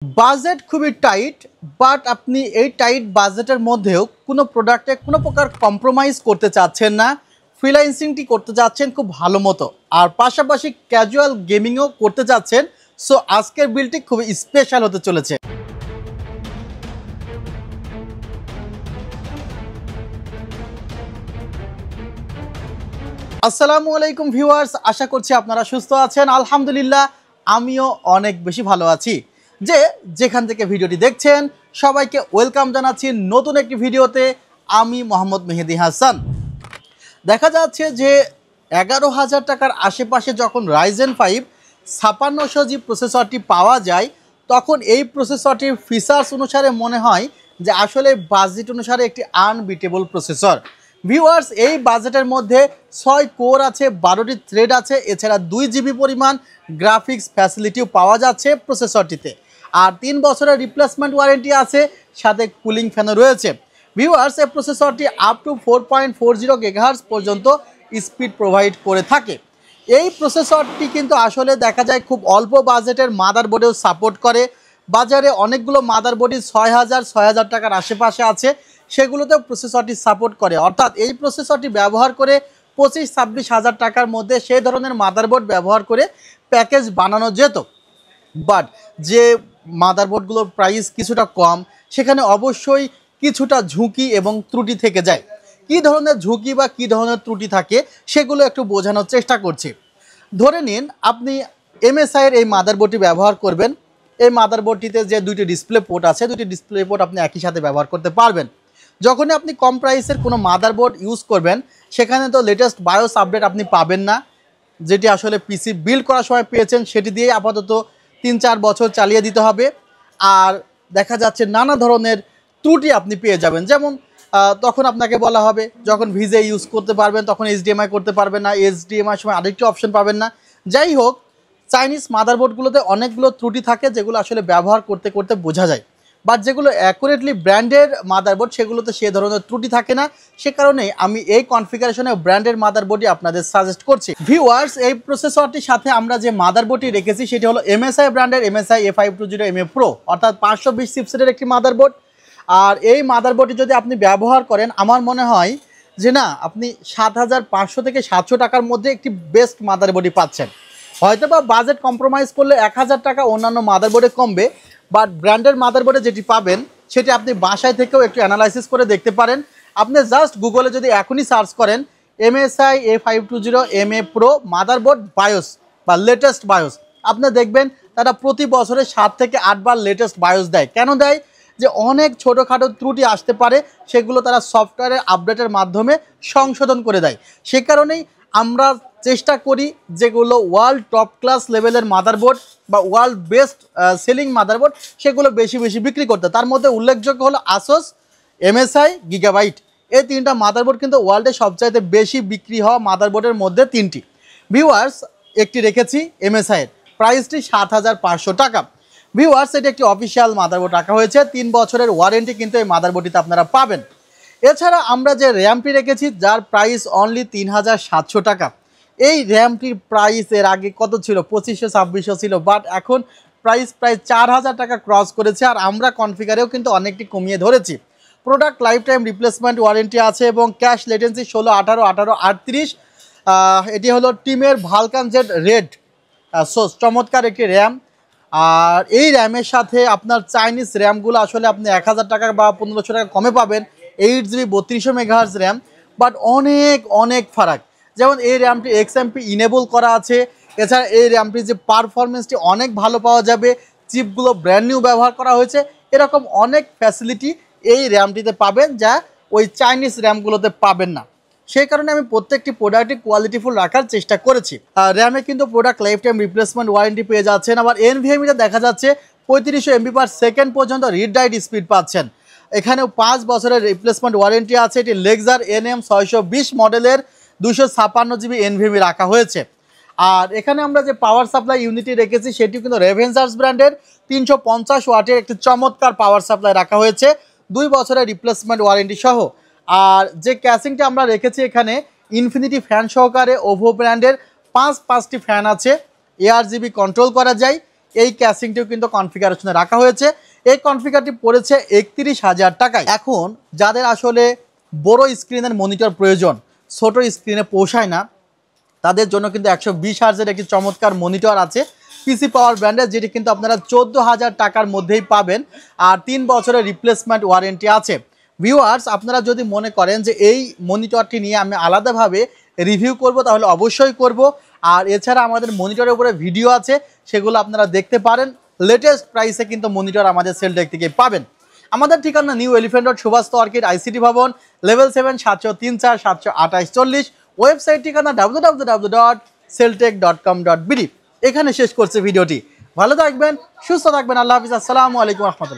Budget খুবই tight, but আপনি এই টাইট বাজেটের মধ্যেও কোনো প্রোডাক্টে কোনো প্রকার কম্প্রোমাইজ করতে চাচ্ছেন না, ফ্রিল্যান্সিংটি করতে চাচ্ছেন খুব ভালো মতো, আর পাশাপাশি ক্যাজুয়াল গেমিংও করতে চাচ্ছেন। সো আজকের বিলটি খুবই স্পেশাল হতে চলেছে। আসসালামু আলাইকুম ভিউয়ার্স, আশা করছি আপনারা সুস্থ আছেন। আলহামদুলিল্লাহ আমিও অনেক বেশি ভালো আছি। যেখান থেকে ভিডিওটি দেখছেন সবাইকে ওয়েলকাম জানাচ্ছি নতুন একটি ভিডিওতে। আমি মোহাম্মদ মেহেদি হাসান। দেখা যাচ্ছে যে 11,000 টাকার আশেপাশে যখন রাইজেন 5 5600 জি প্রসেসরটি পাওয়া যায়, তখন এই প্রসেসরটির ফিচার্স অনুসারে মনে হয় যে আসলে বাজেট অনুসারে একটি আনবিটেবল প্রসেসর। ভিউয়ার্স, এই বাজেটের মধ্যে 6 কোর আছে, 12টি থ্রেড আছে, এছাড়া 2 জিবি পরিমাণ গ্রাফিক্স ফ্যাসিলিটিও পাওয়া যাচ্ছে প্রসেসরটিতে, আর 3 বছরের রিপ্লেসমেন্ট ওয়ারেন্টি আছে, সাথে কুলিং ফ্যানও রয়েছে। ভিউয়ার্স, এই প্রসেসরটি আপ টু 4.40 গিগাহার্টজ পর্যন্ত স্পিড প্রোভাইড করে থাকে। এই প্রসেসরটি কিন্তু আসলে দেখা যায় খুব অল্প বাজেটের মাদারবোর্ডেও সাপোর্ট করে। বাজারে অনেকগুলো মাদারবোর্ডই 6,000 টাকার আশেপাশে আছে, সেগুলোতেও প্রসেসরটি সাপোর্ট করে। অর্থাৎ এই প্রসেসরটি ব্যবহার করে 25-26 হাজার টাকার মধ্যে সেই ধরনের মাদারবোর্ড ব্যবহার করে প্যাকেজ বানানো যেত। বাট যে মাদারবোর্ডগুলোর প্রাইস কিছুটা কম, সেখানে অবশ্যই কিছুটা ঝুঁকি এবং ত্রুটি থেকে যায়। কী ধরনের ঝুঁকি বা কী ধরনের ত্রুটি থাকে সেগুলো একটু বোঝানোর চেষ্টা করছি। ধরে নিন আপনি এমএসআইয়ের এই মাদারবোর্ডটি ব্যবহার করবেন। এই মাদারবোর্ডটিতে যে 2টি ডিসপ্লে পোর্ট আছে, 2টি ডিসপ্লে পোর্ট আপনি একই সাথে ব্যবহার করতে পারবেন। যখনই আপনি কম প্রাইসের কোনো মাদারবোর্ড ইউজ করবেন, সেখানে তো লেটেস্ট বায়োস আপডেট আপনি পাবেন না। যেটি আসলে পিসি বিল্ড করার সময় পেয়েছেন সেটি দিয়েই আপাতত 3-4 বছর চালিয়ে দিতে হবে। আর দেখা যাচ্ছে নানা ধরনের ত্রুটি আপনি পেয়ে যাবেন। যেমন তখন আপনাকে বলা হবে যখন ভিজে ইউজ করতে পারবেন তখন এইচডিএমআই করতে পারবেন না, এইচডিএমআই সময় আরেকটি অপশন পাবেন না। যাই হোক, চাইনিজ মাদারবোর্ডগুলোতে অনেকগুলো ত্রুটি থাকে যেগুলো আসলে ব্যবহার করতে করতে বোঝা যায়। বাট যেগুলো অ্যাকুরেটলি ব্র্যান্ডের মাদারবোর্ড সেগুলোতে সে ধরনের ত্রুটি থাকে না। সে কারণেই আমি এই কনফিগারেশনে ব্র্যান্ডের মাদারবোর্ডই আপনাদের সাজেস্ট করছি। ভিউয়ার্স, এই প্রসেসরটির সাথে আমরা যে মাদারবোর্ডটি রেখেছি সেটি হলো MSI ব্র্যান্ডের MSI A520MA Pro, অর্থাৎ 520 চিপসেটের একটি মাদারবোর্ড। আর এই মাদারবোর্ডটি যদি আপনি ব্যবহার করেন, আমার মনে হয় যে না, আপনি 7,500 থেকে 700 টাকার মধ্যে একটি বেস্ট মাদারবোর্ডই পাচ্ছেন। হয়তো বা বাজেট কম্প্রোমাইজ করলে 1,000 টাকা অন্যান্য মাদারবোর্ডে কমবে, বাট ব্র্যান্ডের মাদারবোর্ডে যেটি পাবেন সেটি আপনি বাসায় থেকেও একটু অ্যানালাইসিস করে দেখতে পারেন। আপনি জাস্ট গুগলে যদি এখনই সার্চ করেন MSI A520MA Pro motherboard bias বা লেটেস্ট বায়োস, আপনি দেখবেন তারা প্রতি বছরে 7 থেকে 8 বার লেটেস্ট বায়োস দেয়। কেন দেয়? যে অনেক ছোটোখাটো ত্রুটি আসতে পারে, সেগুলো তারা সফটওয়্যারের আপডেটের মাধ্যমে সংশোধন করে দেয়। সে কারণেই আমরা চেষ্টা করি যেগুলো ওয়ার্ল্ড টপ ক্লাস লেভেলের মাদারবোর্ড বা ওয়ার্ল্ড বেস্ট সেলিং মাদারবোর্ড সেগুলো বেশি বেশি বিক্রি করতে। তার মধ্যে উল্লেখযোগ্য হলো আসোস, MSI, গিগাবাইট। এই 3টা মাদারবোর্ড কিন্তু ওয়ার্ল্ডে সবচাইতে বেশি বিক্রি হওয়া মাদারবোর্ডের মধ্যে 3টি। ভিউয়ার্স, একটি রেখেছি MSI এর, প্রাইসটি 7,500 টাকা। ভিউয়ার্স, এটি একটি অফিসিয়াল মাদারবোর্ড রাখা হয়েছে, 3 বছরের ওয়ারেন্টি কিন্তু এই মাদারবোর্ডটিতে আপনারা পাবেন। এছাড়া আমরা যে র্যামটি রেখেছি যার প্রাইস অনলি 3,700 টাকা। এই র্যামটির প্রাইস এর আগে কত ছিল? 2500-2600 ছিল, বাট এখন প্রাইস প্রায় 4,000 টাকা ক্রস করেছে। আর আমরা কনফিগারেও কিন্তু অনেকটি কমিয়ে ধরেছি। Product life time replacement warranty আছে এবং ক্যাশ লেটেন্সি 16, 18, 18, 38। এটি হলো টিমের ভালকান জেড রেড। সো চমৎকার একটি র্যাম। আর এই র্যামের সাথে আপনার চাইনিজ র্যামগুলো আসলে আপনি 1,000 টাকা বা 1,500 টাকা কমে পাবেন। 8 জিবি 3200 মেগাহার্জ র্যাম, বাট অনেক অনেক ফারাক। যেমন এই র্যামটি XMP ইনেবল করা আছে। এছাড়া এই র্যামটির যে পারফরমেন্সটি অনেক ভালো পাওয়া যাবে, চিপগুলো ব্র্যান্ড নিউ ব্যবহার করা হয়েছে, এরকম অনেক ফ্যাসিলিটি এই র্যামটিতে পাবেন যা ওই চাইনিজ র্যামগুলোতে পাবেন না। সেই কারণে আমি প্রত্যেকটি প্রোডাক্টই কোয়ালিটিফুল রাখার চেষ্টা করেছি। র্যামে কিন্তু product life time replacement warranty পেয়ে যাচ্ছেন। আবার NVMe দেখা যাচ্ছে 3500 MB/s পর্যন্ত রিড রাইট স্পিড পাচ্ছেন। এখানেও 5 বছরের রিপ্লেসমেন্ট ওয়ারেন্টি আছে। এটি লেক্সার NM620 মডেলের 256 জিবি NVMe রাখা হয়েছে। আর এখানে আমরা যে পাওয়ার সাপ্লাই ইউনিটি রেখেছি সেটি কিন্তু রেভেনজার্স ব্র্যান্ডের 350 ওয়াটের একটি চমৎকার পাওয়ার সাপ্লাই রাখা হয়েছে, 2 বছরের রিপ্লেসমেন্ট ওয়ারেন্টি সহ। আর যে ক্যাসিংটা আমরা রেখেছি এখানে ইনফিনিটি ফ্যান সহকারে ওভো ব্র্যান্ডের 5টি ফ্যান আছে, ARGB কন্ট্রোল করা যায়। এই ক্যাসিংটিও কিন্তু কনফিগারেশনে রাখা হয়েছে। এই কনফিগারটি পড়েছে ৩১,০০০ টাকায়। এখন যাদের আসলে বড় স্ক্রিনের মনিটর প্রয়োজন, ছোট স্ক্রিনে পোষায় না, তাদের জন্য কিন্তু 120 হার্জের একটি চমৎকার মনিটর আছে পিসি পাওয়ার ব্র্যান্ডের, যেটি কিন্তু আপনারা 14,০০০ টাকার মধ্যেই পাবেন। আর 3 বছরের রিপ্লেসমেন্ট ওয়ারেন্টি আছে। ভিউয়ার্স, আপনারা যদি মনে করেন যে এই মনিটরটি নিয়ে আমি আলাদাভাবে রিভিউ করব, তাহলে অবশ্যই করব। আর এছাড়া আমাদের মনিটরের উপরে ভিডিও আছে, সেগুলো আপনারা দেখতে পারেন। লেটেস্ট প্রাইসে কিন্তু মনিটর আমাদের সেলটেক থেকে পাবেন। আমাদের ঠিকানা new elephant road, Subhash orchid, ICT ভবন, লেভেল 7, 703 4 728 40। ওয়েবসাইট ঠিকানা www.celltech.com.bd। এখানে শেষ করছে ভিডিওটি। ভালো থাকবেন, সুস্থ থাকবেন। আল্লাহ হাফিজ। আসসালামু আলাইকুম রহমতুল্লাহ।